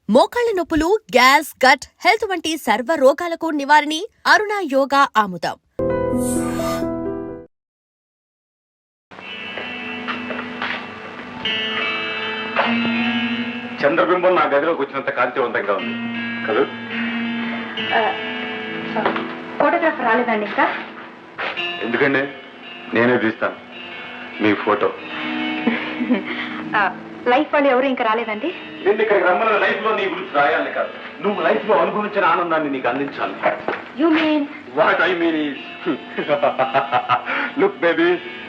మోకాళ్ల నొప్పులు, gas, gut health వంటి సర్వ రోగాలకు నివారణి అరుణ యోగా ఆముదం. చంద్రబింబం నా గదిలోకి వచ్చినంత కాంతివంతంగా ఉంది కదా. ఫోటోగ్రాఫర్ రాలేదండి ఇంకా? ఎందుకండి, నేనే తీస్తాను మీ ఫోటో. లైఫ్ వాళ్ళు ఎవరు ఇంకా రాలేదండి? నేను ఇక్కడికి రమ్మన్న లైఫ్ లో నీ గురించి రాయాలి కాదు, నువ్వు లైఫ్ లో అనుభవించిన ఆనందాన్ని నీకు అందించాలి. You mean? What I mean is look baby,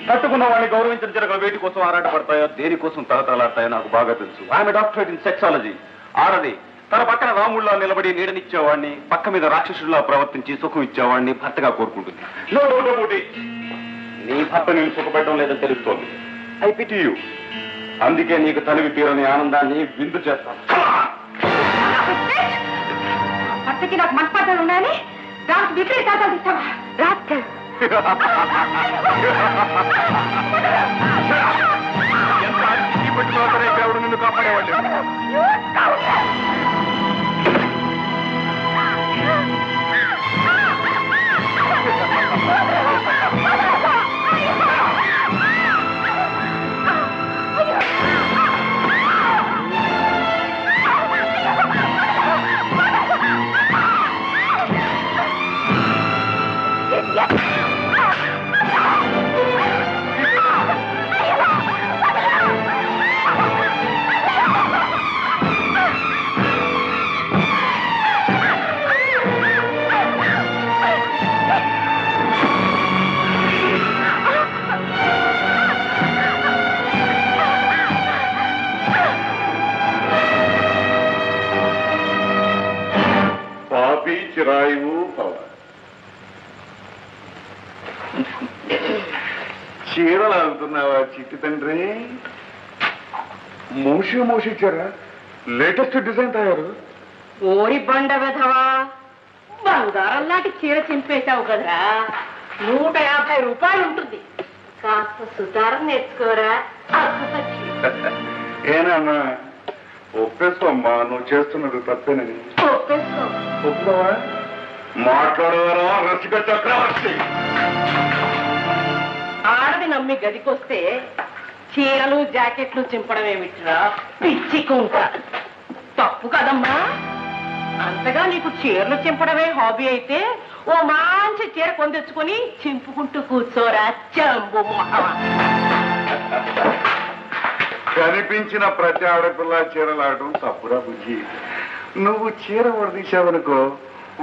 కట్టుకున్న వాడిని గౌరవించిన జరగ వేటి కోసం ఆరాటపడతాయో, దేనికోసం తలతలాడతాయో నాకు బాగా తెలుసు. I'm doctorate in sexology. ఆడది తన పక్కన రాముళ్ళ నిలబడి నీడనిచ్చేవాడిని, పక్క మీద రాక్షసుల్లా ప్రవర్తించి సుఖం ఇచ్చేవాడిని భర్తగా కోరుకుంటుంది. No doubt about it. నీ భర్త నేను సుఖపెట్టడం లేదని తెలుస్తోంది. I pity you. అందుకే నీకు తనివి తీరని ఆనందాన్ని విందు చేస్తాను. భర్తకి నాకు మనస్పాఠాలు ఉన్నాయని దానికి విపరీత తాతాలు ఇస్తావా? రాత్రి ఎంత అతిథి పట్టినా సరే దేవుడు నిన్ను కాపాడేవాడు. చిరాయువు పవ చీరలు ఆగుతున్నావా చిట్టి తండ్రి? మూసి ఇచ్చారా? లేటెస్ట్ డిజైన్ తయారు. ఓరి బండ వెధవా, బంగారం లాంటి చీర చింపేశావు కదరా. 150 రూపాయలు ఉంటుంది. కాస్త సుతారం నేర్చుకోరా. ఏనన్నా ఒప్పేసుకోమ్మా, నువ్వు చేస్తున్నది తప్పేనని. ఒప్పుకోవా? మాట్లాడవారా రసిక చక్రవర్తి? ఆడది నమ్మి గదికొస్తే చీరలు జాకెట్లు చింపడం ఏమిట్రా పిచ్చి కుంట. తప్పు కదమ్మా. అంతగా నీకు చీరలు చింపడమే హాబీ అయితే ఓ మంచి చీర కొందెచ్చుకొని చింపుకుంటూ కూర్చోరా చంబు మొహమా. కనిపించిన ప్రతి ఆడపిల్ల చీరలాడటం తప్పురా బుజ్జి. నువ్వు చీర ఓడదీశావనుకో,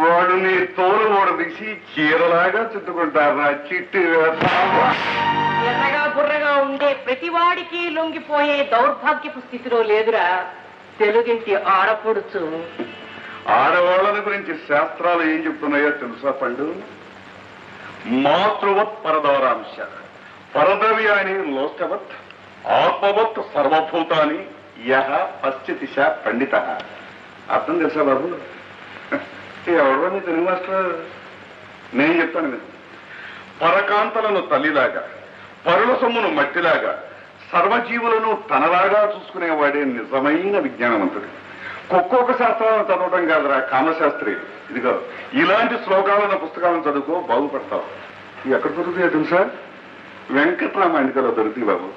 వాడు నీ తోలు ఓడదీసి చీరలాగా చుట్టుకుంటారా చిట్టి. ఎర్రగా బుర్రగా ఉండే ప్రతివాడికి లొంగిపోయే దౌర్భాగ్యపు స్థితిలో లేదురా తెలుగింటి ఆడపడుచు. ఆడవాళ్ళని గురించి శాస్త్రాలు ఏం చెప్తున్నాయో తెలుసా పండు? మాతృవత్ పరదవరాంశ, పరదవ్యాని లోకవత్, ఆత్మవత్ సర్వభూతాని యహ పశ్చితిశ పండిత. అర్థం తెలుసా బాబు? ఎవరో నీ తెలుగు మాస్టర్. నేను చెప్తాను మీరు. పరకాంతలను తల్లిలాగా, పరుల సొమ్మును మట్టిలాగా, సర్వజీవులను తనలాగా చూసుకునేవాడే నిజమైన విజ్ఞానవంతుడు. ఒక్కొక్క శాస్త్రాలను చదవడం కాదురా కామశాస్త్రి. ఇదిగో ఇలాంటి శ్లోకాలను పుస్తకాలను చదువుకో, బాగుపడతావు. ఎక్కడ దొరుకుతాయో తెలుసా? వెంకట్రామాయణికలో దొరుకుతాయి బాబు.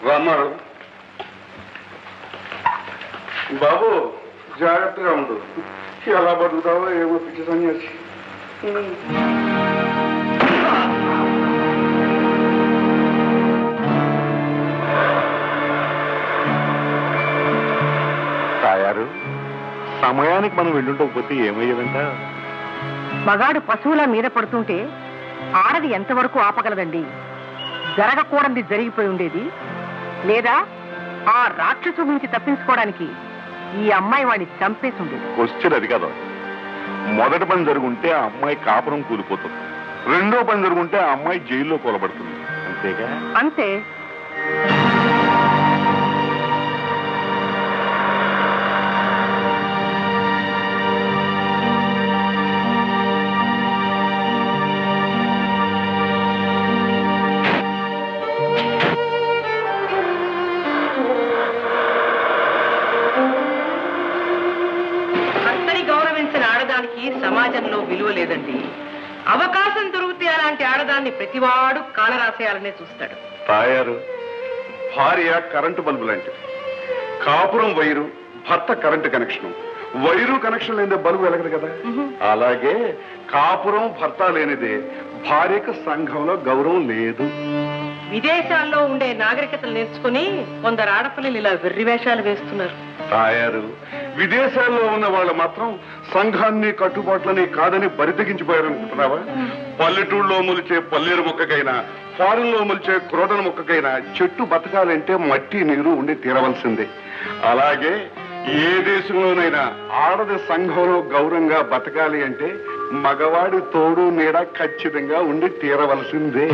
రామారు బాబు, జాగ్రత్తగా ఉండు. ఎలా బతుకుతావో ఏమో పిచ్చి సన్యాసి. తాయారు, సమయానికి మనం వెళ్ళుండకపోతే ఏమయ్యేదంట? మగాడు పశువుల మీద పడుతుంటే ఆడది ఎంతవరకు ఆపగలదండి? జరగకూడదు జరిగిపోయి ఉండేది. లేదా ఆ రాక్షసు నుంచి తప్పించుకోవడానికి ఈ అమ్మాయి వాడిని చంపేసి ఉండేది. క్వశ్చన్ అది కదా. మొదటి పని జరుగుంటే ఆ అమ్మాయి కాపురం కూలిపోతుంది, రెండో పని జరుగుంటే ఆ అమ్మాయి జైల్లో కూలబడుతుంది. అంతేగా? అంతే. సమాజంలో విలువ లేదండి. అవకాశం దొరికితే అలాంటి ఆడదాన్ని ప్రతివాడు కాలరాసేయాలనే చూస్తాడు. తాయారు, భార్య కరెంటు బల్బు లాంటిది. కాపురం వైరు, భర్త కరెంటు కనెక్షన్. వైరు కనెక్షన్ లేనిదే బల్బు వెలగదు కదా. అలాగే కాపురం భర్త లేనిదే భార్యకు సంఘంలో గౌరవం లేదు. విదేశాల్లో ఉండే నాగరికతలు నేర్చుకుని కొందరు ఆడపిల్లలు ఇలా వెర్రి వేషాలు వేస్తున్నారు. తాయారు, విదేశాల్లో ఉన్న వాళ్ళు మాత్రం సంఘాన్ని కట్టుబాట్లని కాదని బరితెగించిపోయారనుకుంటున్నావా? పల్లెటూళ్ళలో మొలిచే పల్లేరు మొక్కకైనా, ఫారెన్ లో మొలిచే క్రోటన మొక్కకైనా చెట్టు బతకాలంటే మట్టి నీరు ఉండి తీరవలసిందే. అలాగే ఏ దేశంలోనైనా ఆడది సంఘంలో గౌరవంగా బతకాలి అంటే మగవాడి తోడు నీడ ఖచ్చితంగా ఉండి తీరవలసిందే.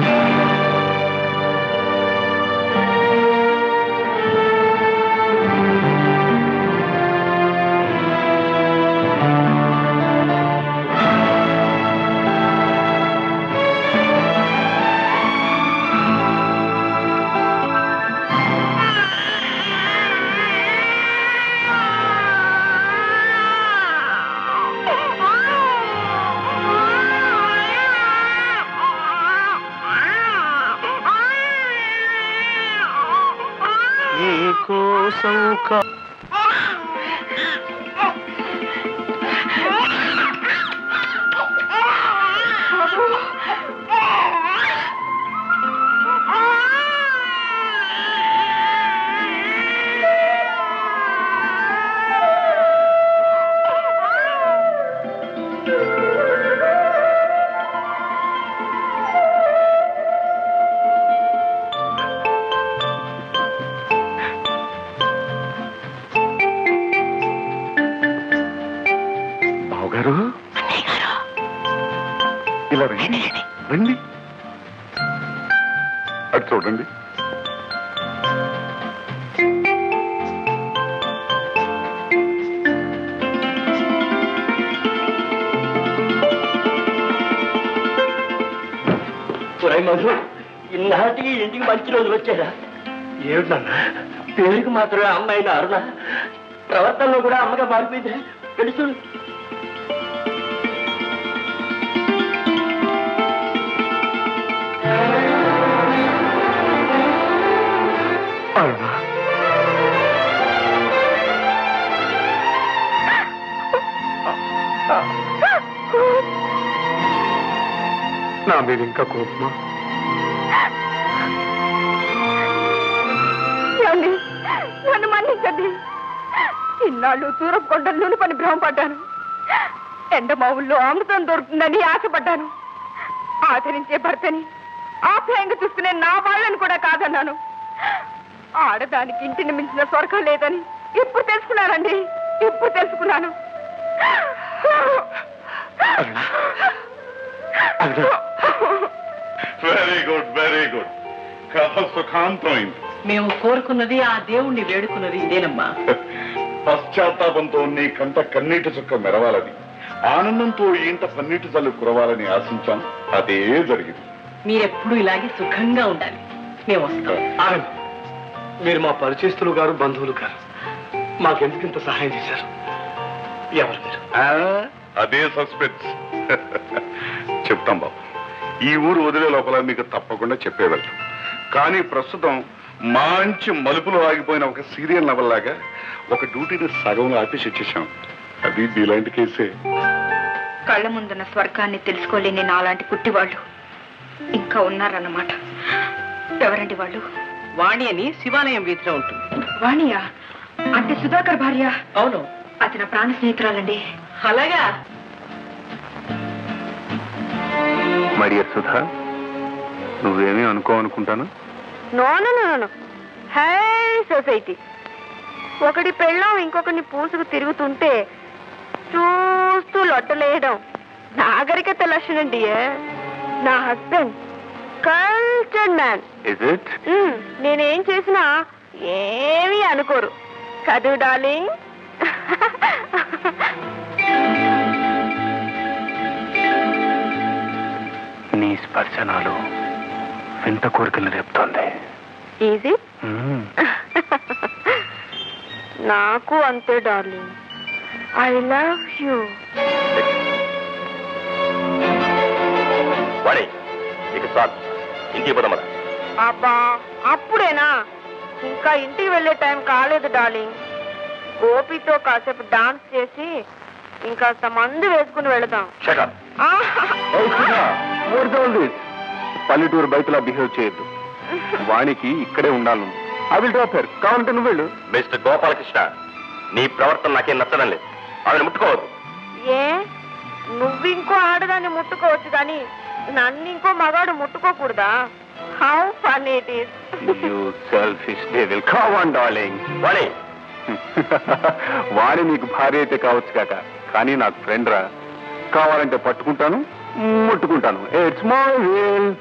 ఇలా రండి, అటు చూడండి. మధు, ఇన్నాటికి ఇంటికి మంచి రోజులు వచ్చారా? ఏమిటన్నా, పేరుకి మాత్రమే అమ్మాయిన అరుణ, ప్రవర్తనలో కూడా అమ్మగా మారిపోయింది. తెలుసు. నా మీద ఇంకా కోపమా? నన్ను మన్నించండి. ఇన్నాళ్ళు తూరపు కొండలు నూనె పని భ్రమపడ్డాను. ఎండమావుల్లో అమృతం దొరుకుతుందని ఆశపడ్డాను. ఆచరించే భర్తని ఆప్యాయంగా చూసుకునే నా వాళ్ళని కూడా కాదన్నాను. ఆడదానికి ఇంటిని మించిన స్వర్గం లేదని ఇప్పుడు తెలుసుకున్నానండి. ఇప్పుడు తెలుసుకున్నాను. Very good, very good. కథ సుఖాంతమైంది. మేము కోరుకున్నది, ఆ దేవుణ్ణి వేడుకున్నది ఇదేనమ్మా. పశ్చాత్తాపంతో నీ కంట కన్నీటి చుక్క మెరవాలని, ఆనందంతో ఇంట పన్నీటి చల్లు కురవాలని ఆశించాం. అదే జరిగింది. మీరెప్పుడు ఇలాగే సుఖంగా ఉండాలి. మేము వస్తాం. మీరు మా పరిచయస్తులు గారు, బంధువులు గారు. మాకెందుకింత సహాయం చేశారు? ఎవరు మీరు? అదే సస్పెన్స్. చెప్తాం బాబు. ఈ ఊరు వదిలే లోపల మీకు తప్పకుండా చెప్పే వెళ్తాం. కానీ ప్రస్తుతం మంచి మలుపులు ఆగిపోయిన ఒక సీరియల్ నవల్ లాగా ఒక డ్యూటీని సగంలో ఆపేసి వచ్చేసాం. అది ఇలాంటి కేసే. కళ్ళ ముందున్న స్వర్గాన్ని తెలుసుకోలేని నాలాంటి కుట్టివాళ్ళు ఇంకా ఉన్నారన్నమాట. ఎవరండి వాళ్ళు? వాణి అని శివాలయం వీధిలో ఉంటుంది. వాణియా? అంటే సుధాకర్ భార్య? అవును. అతని ప్రాణ స్నేహితురాలండి. అలాగా? మరియర్ సుధా, నువ్వేమీ అనుకోనుకుంటాను. No no no no. High society. ఒకటి పెళ్ళం ఇంకొకరిని పూసుకు తిరుగుతుంటే చూస్తూ లొట్టలేయడం నాగరికత లక్షణం డియర్. నా హస్బెండ్ కల్చర్డ్ మ్యాన్. నేనేం చేసినా ఏమీ అనుకోరు కదూ డార్లింగ్. నీ స్పర్శనాలు వింత కోరికలు రేపుతోంది. ఈజీ. నాకు అంతే డార్లింగ్. I love you. వాడే ఇక చాలు, ఇంటికి పోదామరా. అబ్బా అప్పుడేనా? ఇంకా ఇంటికి వెళ్ళే టైం కాలేదు డార్లింగ్. గోపితో కాసేపు డాన్స్ చేసి ఇంకాస్త మందు వేసుకుని వెళదాం. పల్లెటూరు బయటలా బిహేవ్ చేయొద్దు. వానికి ఇక్కడే ఉండాలి. I will drop her. కావాలంటే నువ్వు వెళ్ళు. మిస్టర్ గోపాలకృష్ణ, నీ ప్రవర్తన నాకేం నచ్చడం లేదు. ఆమెను ముట్టుకోవద్దు. ఏ నువ్వు ఇంకో ఆడదాన్ని ముట్టుకోవచ్చు కానీ నన్ను ఇంకో మగాడు ముట్టుకోకూడదా? How funny it is. You selfish devil. Come on, darling. వాడే వాడి నీకు భార్య అయితే కావచ్చు కాక, కానీ నాకు ఫ్రెండ్ రా. కావాలంటే పట్టుకుంటాను, ముట్టుకుంటాను. It's my will.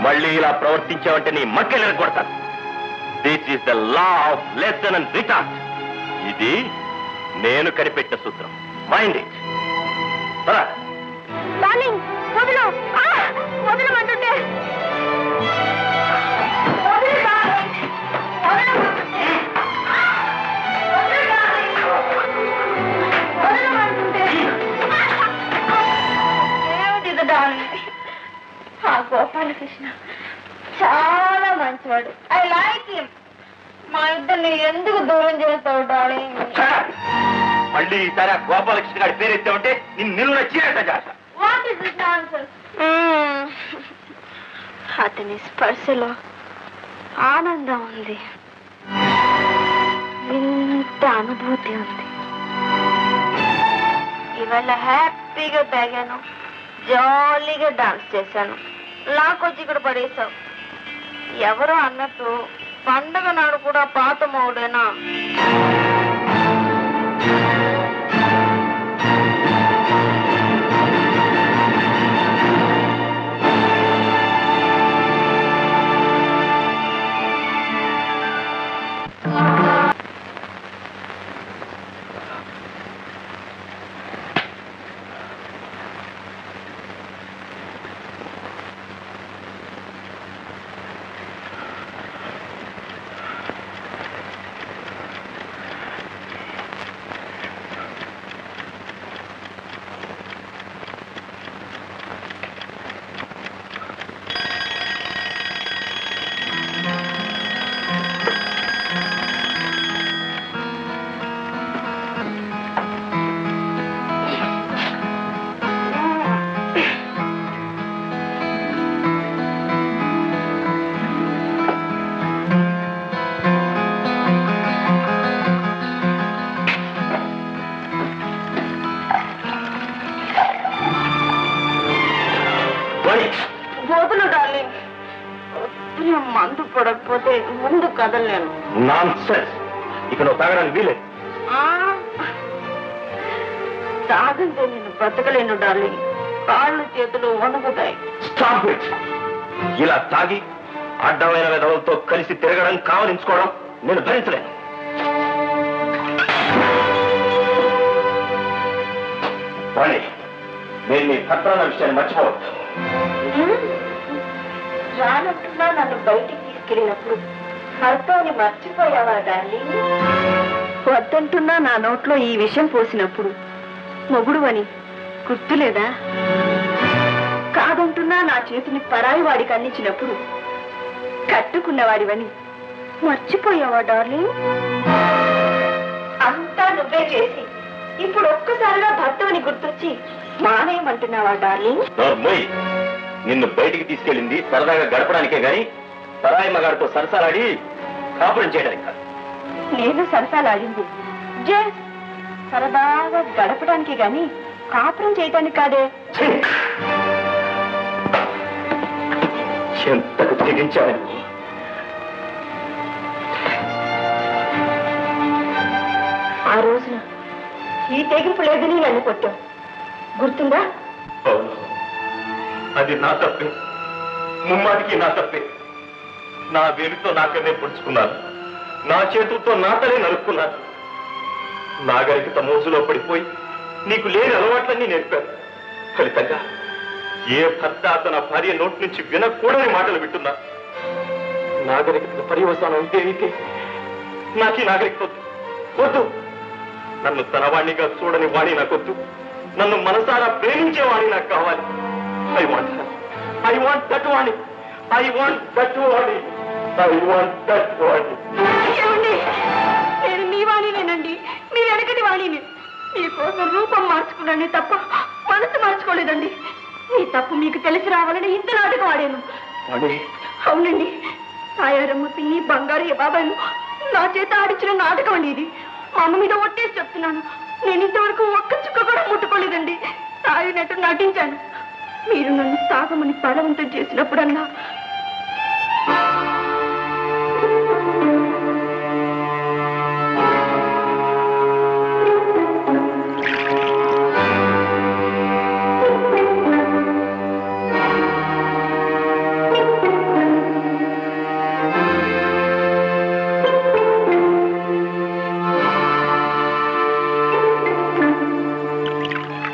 మళ్ళీ ఇలా ప్రవర్తించావంటే నీ మక్కలు కొడతాను. This is the law of lesson and retort. ఇది నేను కనిపెట్టిన సూత్రం. Mind it. డార్లింగ్ వదిలు. వదలమంటుంటే ఏమిటిది డార్లింగ్? ఆ గోపాలకృష్ణ చాలా మంచివాడు. I like him. మా ఇద్దరిని ఎందుకు దూరం చేస్తావు డార్లింగ్? మళ్ళీ ఈసారి ఆ గోపాలకృష్ణ గారి పేరు ఎత్తామంటే నిన్ను నిలువ చీరట చేస్తా. What is this nonsense? అతని స్పర్శలో ఆనందం ఉంది, ఇంత అనుభూతి ఉంది. ఇవాళ హ్యాపీగా తాగాను, జాలీగా డాన్స్ చేశాను. లాకొచ్చి ఇక్కడ పడేశావు. ఎవరో అన్నట్టు పండగ నాడు కూడా పాత మౌడేనా? వదులు డార్లింగ్. మందు పడకపోతే ముందు కదలలేను. నాన్సెన్స్. ఇక నువ్వు తాగడానికి వీలేదు. తాగంటే నేను బ్రతకలేను డార్లింగ్. కాళ్ళు చేతులు వణుకుతాయి. Stop it. ఇలా తాగి అడ్డమైన విధవులతో కలిసి తిరగడం, కావలించుకోవడం నేను భరించలేను. వాణి, నేను నీ భర్తన్న విషయాన్ని మర్చిపోవద్దు. రానట్టున్నా నన్ను బయటికి తీసుకెళ్ళినప్పుడు భర్తని మర్చిపోయావా డార్లింగ్? వద్దంటున్నా నా నోట్లో ఈ విషయం పోసినప్పుడు మొగుడు అని గుర్తులేదా? కాదంటున్నా నా చేతిని పరాయి వాడికి అందించినప్పుడు కట్టుకున్నవాడివని మర్చిపోయావా డార్లింగ్? అంతా నువ్వే చేసి ఇప్పుడు ఒక్కసారిగా భర్తవని గుర్తొచ్చి మానేయమంటున్నావా డార్లింగ్? నిన్ను బయటికి తీసుకెళ్ళింది సరదాగా గడపడానికే గాని పరాయి మగాడితో సరసాలాడి కాపురం చేయడానికి కాదు. నేను సరసాలాడింది సరదాగా గడపడానికి గాని కాపురం చేయటానికి కాదే. ఎంతకు తెగించాను. ఆ రోజున ఈ తెగింపు లేదని నన్ను కొట్టావు, గుర్తుందా? అవును, అది నా తప్పే, ముమ్మాటికి నా తప్పే. నా వేలితో నాకనే పొడుచుకున్నాను, నా చేతులతో నా తలే నరుక్కున్నాను. నాగరికత మోజులో పడిపోయి నీకు లేని అలవాట్లన్నీ నేర్పాను. ఫలితంగా ఏ భర్త తన భార్య నోటి నుంచి వినకూడని మాటలు వింటున్నా. నాగరికత పర్యవసానం అయితే నాకు ఈ నాగరికత వద్దు. నన్ను తన వాణ్ణిగా చూడని వాణి నాకొద్దు. నన్ను మనసారా ప్రేమించే వాణి నాకు కావాలి. I want that Vani. I want that Vani. నేను మీ వాణినేనండి, మీ వెనకటి వాణిని. మీకోసం రూపం మార్చుకున్నానే తప్ప మనసు మార్చుకోలేదండి. మీ తప్పు మీకు తెలిసి రావాలని ఇంత నాటకం ఆడాను. అవునండి, తాయారమ్మ పిన్ని బంగారు బాబాయ్ను నా చేత ఆడించిన నాటకం అండి ఇది. మా అమ్మ మీద ఒట్టేసి చెప్తున్నాను, నేను ఇంతవరకు ఒక్క చుక్క కూడా ముట్టుకోలేదండి. తాగినట్టు నటించాను. మీరు నన్ను తాగమని బలవంతం చేసినప్పుడన్నా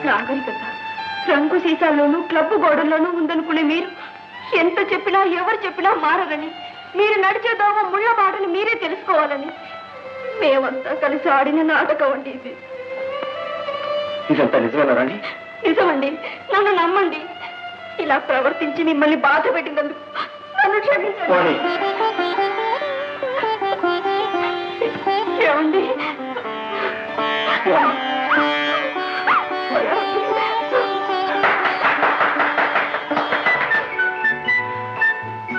నాగరికత రంగు సీసాల్లోనూ క్లబ్ గోడల్లోనూ ఉందనుకునే మీరు ఎంత చెప్పినా ఎవరు చెప్పినా మారరని, మీరు నడిచే దోవ ముళ్ళ మాటని మీరే తెలుసుకోవాలని మేమంతా కలిసి ఆడిన నాటకం అండి ఇది. ఇదంతా నిజమేనారండి? నిజమండి, నన్ను నమ్మండి. ఇలా ప్రవర్తించి మిమ్మల్ని బాధ పెట్టినందుకు నన్ను క్షమించండి. ఏమండి?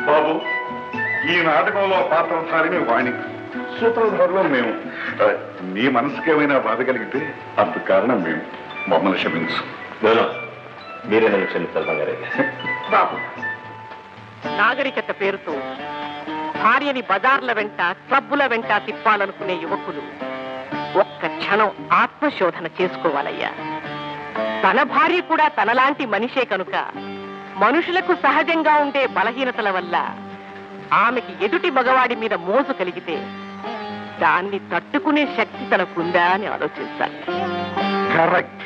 బాబు, ఈ నాటకంలో పాత్రధారిని వాణి, సూత్రధారులో మేము. నీ మనసుకేమైనా బాధ కలిగితే అందుకు కారణం మేము. మమ్మల్ని క్షమించు. మీరే నన్ను క్షమిస్తారు బంగారయ్య. బాబు, నాగరికత పేరుతో భార్యని బజార్ల వెంట క్లబ్బుల వెంట తిప్పాలనుకునే యువకులు ఒక్క క్షణం ఆత్మశోధన చేసుకోవాలయ్యా. తన భార్య కూడా తనలాంటి మనిషే కనుక మనుషులకు సహజంగా ఉండే బలహీనతల వల్ల ఆమెకి ఎదుటి మగవాడి మీద మోజు కలిగితే దాన్ని తట్టుకునే శక్తి తనకుందా అని ఆలోచించాలి. కరెక్ట్.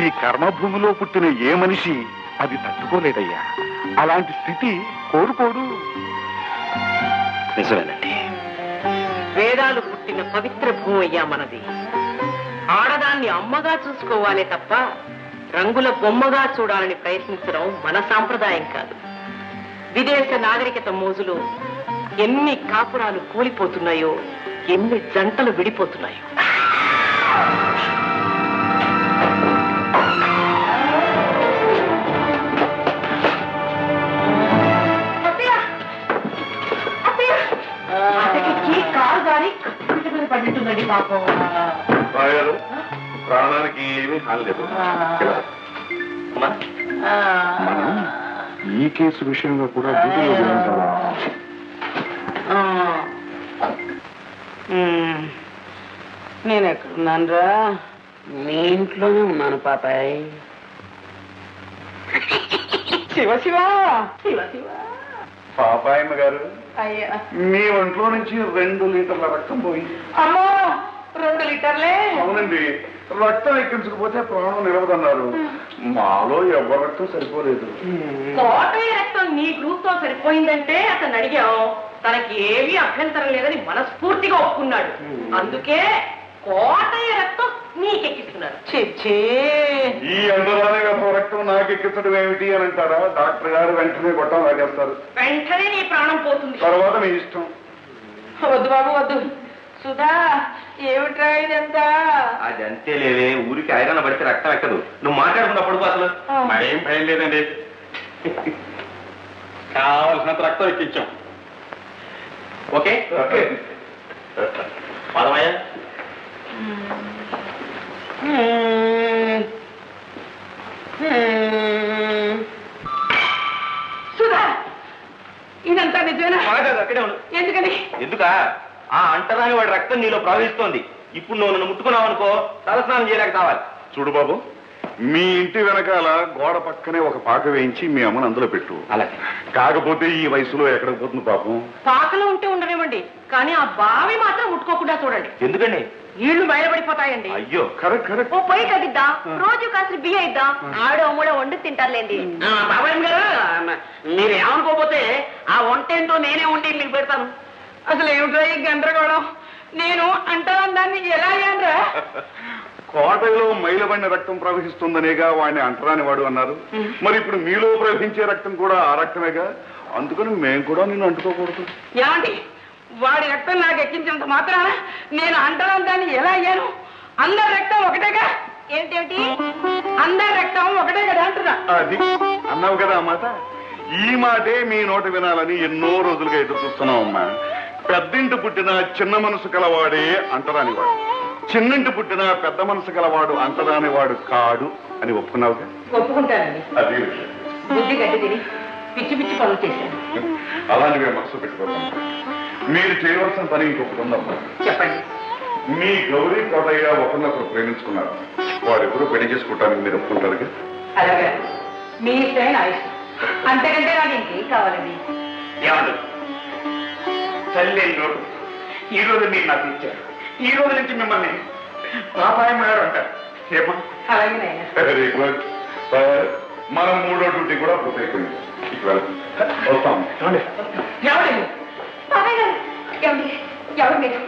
ఈ కర్మభూమిలో పుట్టిన ఏ మనిషి అది తట్టుకోలేదయ్యా. అలాంటి స్థితి కోరుకోడు. నిజమేనండి. వేదాలు పుట్టిన పవిత్ర భూమి అయ్యా మనది. ఆడదాన్ని అమ్మగా చూసుకోవాలే తప్ప రంగుల బొమ్మగా చూడాలని ప్రయత్నించడం మన సాంప్రదాయం కాదు. విదేశ నాగరికత మోజులో ఎన్ని కాపురాలు కూలిపోతున్నాయో, ఎన్ని జంటలు విడిపోతున్నాయో. కారు గారి పడినట్టుందండి పాపం. ప్రాణానికి ఏమీ హాని లేదు. ఈ కేసు విషయంలో కూడా నేను ఎక్కడున్నాను రా? మీ ఇంట్లోనే ఉన్నాను పాపాయ్. శివ శివ శివ శివ. పాపాయమ్మ గారు, అయ్యా మీ ఒంట్లో నుంచి 2 లీటర్ల రక్తం పోయింది. అమ్మో, 2 లీటర్లే? అవునండి. రక్తం ఎక్కించకపోతే ప్రాణం నిలవదన్నారు. మాలో ఎవరి రక్తం సరిపోలేదు. కోటయ్య రక్తం నీ గ్రూప్ తో సరిపోయిందంటే అతను అడిగాం. తనకి ఏమీ అభ్యంతరం లేదని మనస్ఫూర్తిగా ఒప్పుకున్నాడు. అందుకే కోటయ్య రక్తం నీకెక్కిస్తున్నారు. చెచ్చే, ఈ అందరాని రక్తం నాకు ఎక్కించడం ఏమిటి అని అంటారా? డాక్టర్ గారు వెంటనే గొట్టం లాగేస్తారు. వెంటనే నీ ప్రాణం పోతుంది. తర్వాత మీ ఇష్టం. వద్దు బాబు వద్దు. సుధా, ఏమిట్రా ఇదంతా? అది అంతే లేవే, ఊరికి ఐరన్ పడితే రక్తం ఎక్కదు. నువ్వు మాట్లాడుకున్నప్పుడు అసలు మరేం భయం లేదండి. కావలసినంత రక్తం ఎక్కించాం. ఓకే పదమయ్య. సుధా, ఇదంతా నిజమేనా? అక్కడే ఉండు. ఎందుకని? ఎందుకా? ఆ అంటరాని వాడి రక్తం నీలో ప్రవహిస్తోంది. ఇప్పుడు నువ్వు నన్ను ముట్టుకున్నావు అనుకో, తలస్నానం చేయలేక కావాలి. చూడు బాబు, మీ ఇంటి వెనకాల గోడ పక్కనే ఒక పాక వేయించి మీ అమ్మని అందులో పెట్టు. అలాగే. కాకపోతే ఈ వయసులో ఎక్కడికి పోతుంది పాపం. పాకలో ఉంటే ఉండనివ్వండి, కానీ ఆ బావి మాత్రం ముట్టుకోకుండా చూడండి. ఎందుకండి? నీళ్లు బయటపడిపోతాయండి. అయ్యో, కరెక్ట్ కరెక్ట్. ఓ పొయ్యి కట్టిద్దాం, రోజు కాసిన బియ్య ఇద్దాం, ఆడో మూడో వండు తింటారులేండి. బాబాయ్ గారు, మీరు ఏమనుకోపోతే ఆ వంట ఏంటో నేనే వండి మీకు పెడతాను. అసలు ఏమిటో ఈ గందరగోళం, నేను అంటాను ఎలా అయ్యానరా? కోటలో మైలబడిన రక్తం ప్రవహిస్తుందనేగా వాడిని అంటరాని వాడు అన్నారు. మరి ఇప్పుడు మీలో ప్రవహించే రక్తం కూడా ఆ రక్తమేగా, అందుకని మేము కూడా నిన్ను అంటుకోకూడదు. ఏమండి, వాడి రక్తం నాకు ఎక్కించినంత మాత్రాన నేను అంటాను దాన్ని ఎలా అయ్యాను? అందరి రక్తం ఒకటేగా. ఏమిటేమిటి? అందరి రక్తం ఒకటే కదా అంటున్నా. అది అన్నావు కదా ఆ మాట. ఈ మాటే మీ నోట వినాలని ఎన్నో రోజులుగా ఎదురు చూస్తున్నాం అమ్మా. పెద్దింటి పుట్టిన చిన్న మనసు కలవాడే అంటరానివాడు, చిన్నింటి పుట్టిన పెద్ద మనసు గలవాడు అంటరానివాడు కాడు అని ఒప్పుకున్నావుగా. ఒప్పుకుంటానండి. అది బుద్ధి గడ్డి తిని పిచ్చి పిచ్చి పనులు చేశాను. అలాంటివే మనసు పెట్టుకోవడం. మీరు చేయవలసిన పని ఇంకొకటి ఉందమ్మా. చెప్పండి. మీ గౌరీ కోటయ్య ఒకరినొకరు ప్రేమించుకున్నారు. వారెవరూ పెళ్లి చేసుకోవటానికి మీరు ఒప్పుకుంటారుగా. అలాగే, మీ ఇష్టమే నా ఇష్టం, అంతకంటే నాకు ఇంకేం కావాలండి. ఏమంటారు? తల్లి ఈ రోజు మీరు నాకు ఇచ్చారు, ఈ రోజు నుంచి మిమ్మల్ని పాపాయం అంటారు. ఏమా? అలాగే నాయనా. Very good. మనం 3వ డ్యూటీ కూడా పూర్తయిపోయింది. వస్తాం. ఎవరు? బాబాయ్ గారు, ఏమండి, ఎవరు మీరు?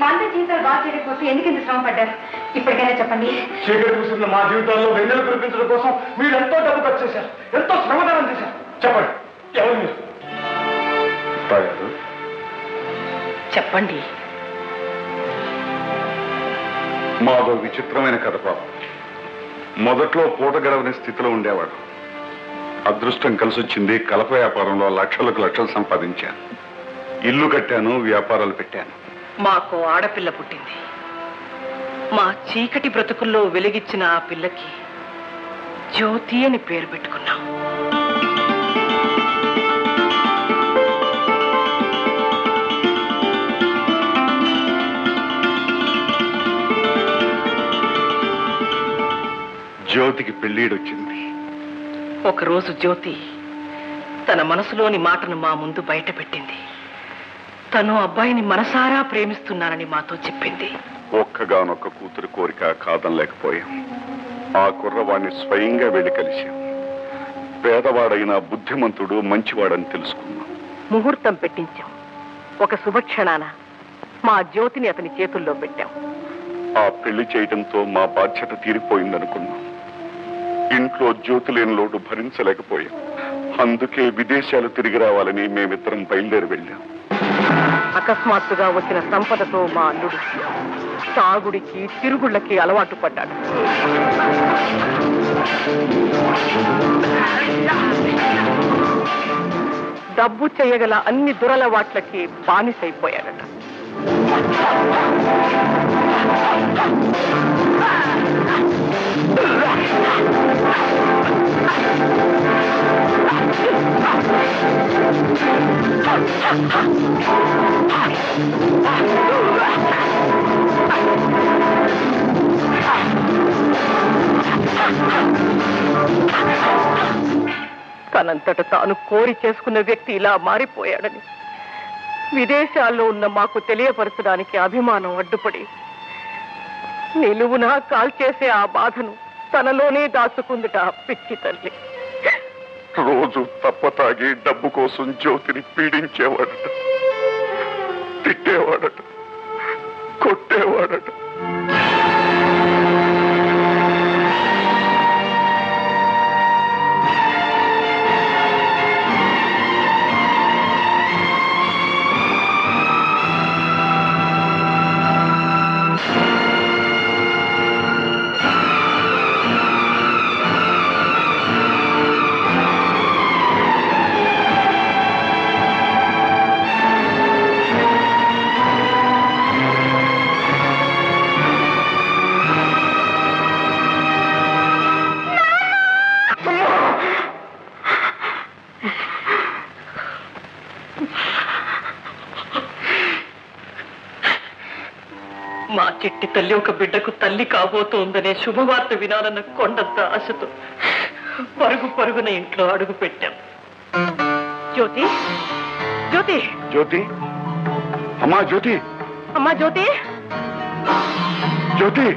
మా అందరి జీవితాలు బాగా చేయడం కోసం ఎందుకు ఇంత శ్రమ పడ్డారు? ఇప్పటికైనా చెప్పండి. చీకటి చూస్తున్న మా జీవితాల్లో వెన్నెలు కురిపించడం కోసం మీరు ఎంతో డబ్బు ఖర్చు చేశారు, ఎంతో శ్రమదానం చేశారు. చెప్పండి, ఎవరు మీరు? చెప్పండి. మాదో విచిత్రమైన కథ పాపం. మొదట్లో పూట గడవని స్థితిలో ఉండేవాడు. అదృష్టం కలిసి వచ్చింది. కలప వ్యాపారంలో లక్షలకు లక్షలు సంపాదించాను. ఇల్లు కట్టాను, వ్యాపారాలు పెట్టాను. మాకు ఆడపిల్ల పుట్టింది. మా చీకటి బ్రతుకుల్లో వెలిగిచ్చిన ఆ పిల్లకి జ్యోతి అని పేరు పెట్టుకున్నాం. జ్యోతికి పెళ్ళీడొచ్చింది. ఒకరోజు జ్యోతి తన మనసులోని మాటను మా ముందు బయట పెట్టింది. తను అబ్బాయిని మనసారా ప్రేమిస్తున్నానని మాతో చెప్పింది. ఒక్కగానొక్క కూతురు కోరిక కాదనలేకపోయాం. ఆ కుర్రవాణ్ణి స్వయంగా వెళ్లి కలిశాం. పేదవాడైన బుద్ధిమంతుడు, మంచివాడని తెలుసుకున్నాం. ముహూర్తం పెట్టించాం. ఒక శుభక్షణాన మా జ్యోతిని అతని చేతుల్లో పెట్టాం. ఆ పెళ్లి చేయడంతో మా బాధ్యత తీరిపోయిందనుకున్నాం. ఇంట్లో జ్యోతి లేని లోటు భరించలేకపోయాం. అందుకే విదేశాలు తిరిగి రావాలని మేమిద్దరం బయలుదేరి వెళ్ళాం. అకస్మాత్తుగా వచ్చిన సంపదతో మా అల్లుడు తాగుడికి, తిరుగుళ్ళకి అలవాటు పడ్డాడు. డబ్బు చేయగల అన్ని దురలవాట్లకి బానిసైపోయాడట. తనంతట తాను కోరి చేసుకున్న వ్యక్తి ఇలా మారిపోయాడని విదేశాల్లో ఉన్న మాకు తెలియపరచడానికి అభిమానం అడ్డుపడి నిలువునా కాల్చేసే ఆ బాధను తనలోనే దాచుకుందుట పిచ్చి తల్లి. రోజు తప్పతాగి డబ్బు కోసం జ్యోతిని పీడించేవాడట, తిట్టేవాడట, కొట్టేవాడట. మా చిట్టి తల్లి ఒక బిడ్డకు తల్లి కాబోతోందనే శుభవార్త వినాలన్న కొండంత ఆశతో పరుగు పరుగున ఇంట్లో అడుగు పెట్టాం. జ్యోతి, జ్యోతి, జ్యోతి, అమ్మా జ్యోతి, అమ్మా జ్యోతి, జ్యోతి.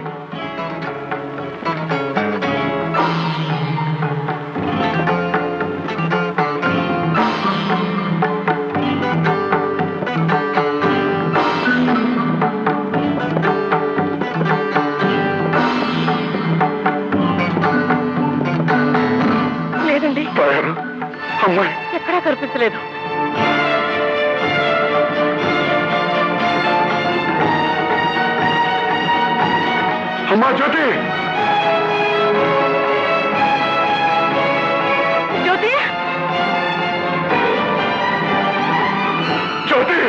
లేదండి, తాయారు, అమ్మాయి ఎక్కడా కనిపించలేదు. అమ్మా జ్యోతి, జ్యోతి, జ్యోతి.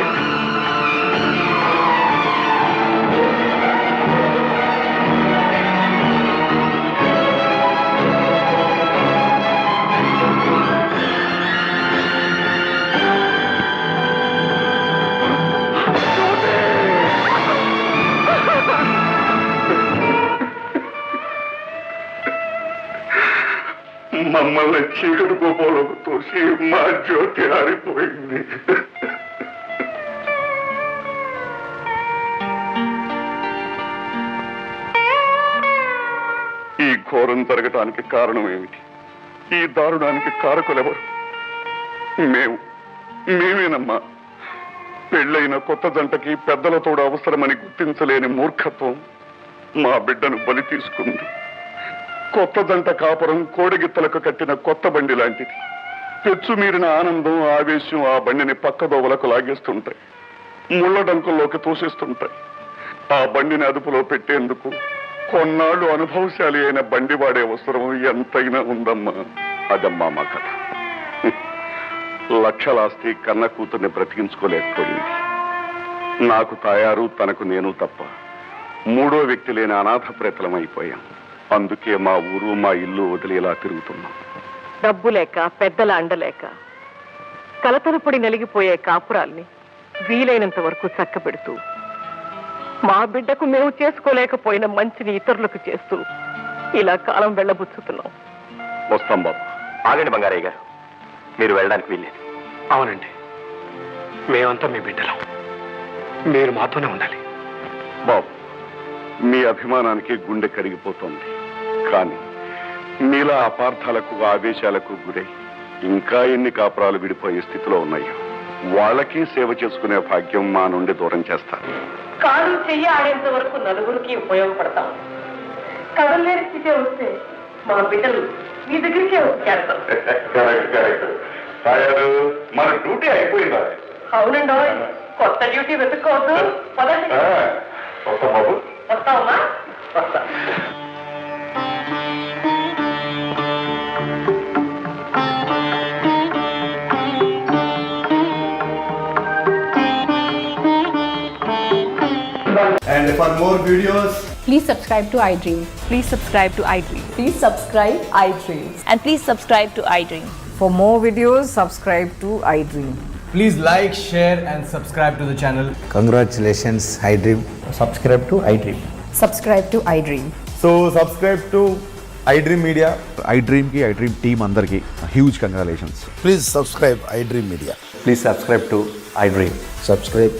మమ్మల్ని చీకటి కోపంలోకి తోసి మా జ్యోతి ఆరిపోయింది. ఈ ఘోరం జరగటానికి కారణం ఏమిటి? ఈ దారుణానికి కారకులెవరు? మేమేనమ్మా. పెళ్ళైన కొత్త జంటకి పెద్దల తోడు అవసరమని గుర్తించలేని మూర్ఖత్వం మా బిడ్డను బలి తీసుకుంది. కొత్త జంట కాపురం కోడిగిత్తలకు కట్టిన కొత్త బండి లాంటిది. పెచ్చు మీరిన ఆనందం, ఆవేశం ఆ బండిని పక్కదోవలకు లాగేస్తుంటాయి, ముళ్ళ డంకుల్లోకి తోసేస్తుంటాయి. ఆ బండిని అదుపులో పెట్టేందుకు కొన్నాళ్ళు అనుభవశాలి అయిన బండి వాడే అవసరం ఎంతైనా ఉందమ్మా. అదమ్మా మా కథ. లక్షలాస్తి కన్న కూతుర్ని బ్రతికించుకోలేకపోయింది. నాకు తాయారు, తనకు నేను తప్ప మూడో వ్యక్తి లేని అనాథ ప్రేతలం అయిపోయాం. అందుకే మా ఊరు, మా ఇల్లు వదిలి ఇలా తిరుగుతున్నాం. డబ్బు లేక, పెద్దల అండలేక కలతలపడి నలిగిపోయే కాపురాల్ని వీలైనంత వరకు చక్కబెడుతూ, మా బిడ్డకు మేము చేసుకోలేకపోయిన మంచిని ఇతరులకు చేస్తూ ఇలా కాలం వెళ్ళబుచ్చుతున్నాం. వస్తాం బాబు. ఆగండి బంగారయ్య గారు, మీరు వెళ్ళడానికి వీల్లేదు. అవునండి, మేమంతా మీ బిడ్డలం. మీరు మాతోనే ఉండాలి. బాబు, మీ అభిమానానికి గుండె కరిగిపోతోంది. కానీ మీలా అపార్థాలకు, ఆవేశాలకు గురై ఇంకా ఎన్ని కాపురాలు విడిపోయే స్థితిలో ఉన్నాయో వాళ్ళకి సేవ చేసుకునే భాగ్యం మా నుండి దూరం చేస్తారు. కాలు చెయ్యి ఆడేంత వరకు నలుగురికి ఉపయోగపడతాం. కదలేని స్థితి వస్తే మా బిడ్డలు మీ దగ్గరికే వచ్చేస్తాం. మన డ్యూటీ అయిపోయిందా? అవునండి, కొత్త డ్యూటీ వెతుక్కోవద్దు. పదండి. బాబు, వస్తావమ్మా? వస్తా. And for more videos, Please subscribe to iDream. Please subscribe to iDream. Please subscribe iDream. And please subscribe to iDream. For more videos, subscribe to iDream. please like, share and subscribe to the channel. Congratulations, iDream. Subscribe to iDream. Subscribe to iDream. So subscribe to iDream Media. iDream ki iDream team andarki huge congratulations. Please subscribe iDream Media. Please subscribe to iDream. Subscribe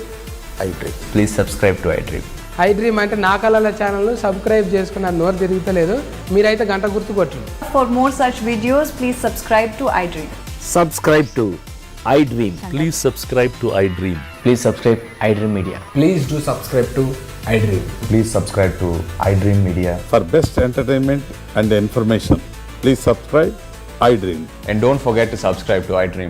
iDream. Please subscribe to iDream. iDream అంటే నా కళల channel subscribe చేసుకున్న నోరు తిరుగుతలేదు. మీరైతే గంట గుర్తు కొట్టండి. For more such videos, please subscribe to iDream. Subscribe to iDream. Please subscribe to iDream. Please subscribe iDream Media. Please do subscribe to iDream. Please subscribe to iDream Media. For best entertainment and information, please subscribe iDream. And don't forget to subscribe to iDream.